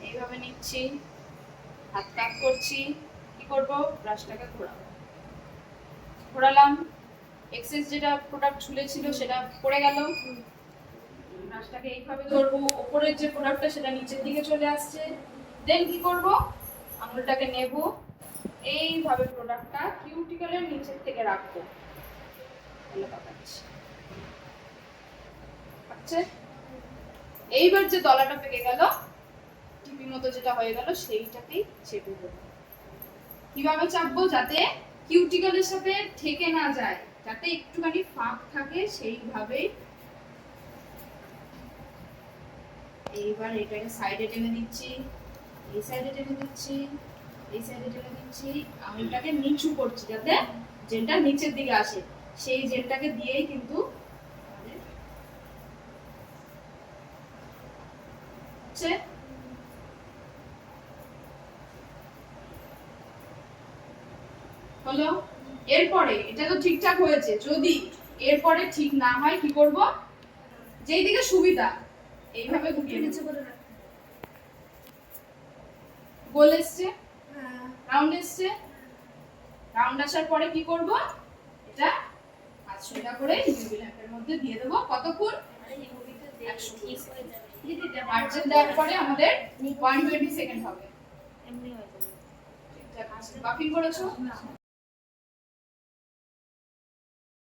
এইভাবে নিচ্ছি, হাত কাট করছি, কি করব, ব্রাশটাকে ঘোরালাম, এক্সেস যেটা প্রোডাক্ট ঝুলে ছিল সেটা পড়ে গেল, ব্রাশটাকে এইভাবে ধরবো, উপরের যে প্রোডাক্টটা সেটা নিচের দিকে চলে আসছে, দেন কি করব, আঙুলটাকে নেব, এইভাবে প্রোডাক্টটা কিউটিকলের নিচের থেকে রাখবো, আচ্ছা এইবার যে দলাটা পেকে গেল, টিপি মতো যেটা হয়ে গেল, সেইটাকেই চেপে দেবো। কিভাবে চাপবো যাতে কিউটিকলের সাথে ঠেকে না যায়, যাতে একটুখানি ফাঁক থাকে, সেইভাবেই। এইবার এটাকে সাইডে টেনে দিচ্ছি, এই সাইডে টেনে দিচ্ছি, এই সাইডে টেনে দিচ্ছি, আঙুলটাকে নিচু করছি যাতে জেলটা নিচের দিকে আসে, সেই জেলটাকে দিয়েই কিন্তু হচ্ছে। হলো, এরপরে এটা তো ঠিকঠাক হয়েছে, যদি এরপরে ঠিক না হয় কি করব, যেই দিকে সুবিধা এইভাবে ঘুরিয়ে নিচে করে রাখতে, গোল এসছে, রাউন্ড এসছে, রাউন্ড আসার পরে কি করব, এটা হাত সোজা করে ইউভি ল্যাম্পের মধ্যে দিয়ে দেব, কতক্ষণ, 100 মার্জিন দেওয়ার পরে আমাদের 120 সেকেন্ড হবে। এমনি হয়ে যাবে, ঠিকঠাক আছে। বাফিং করেছো?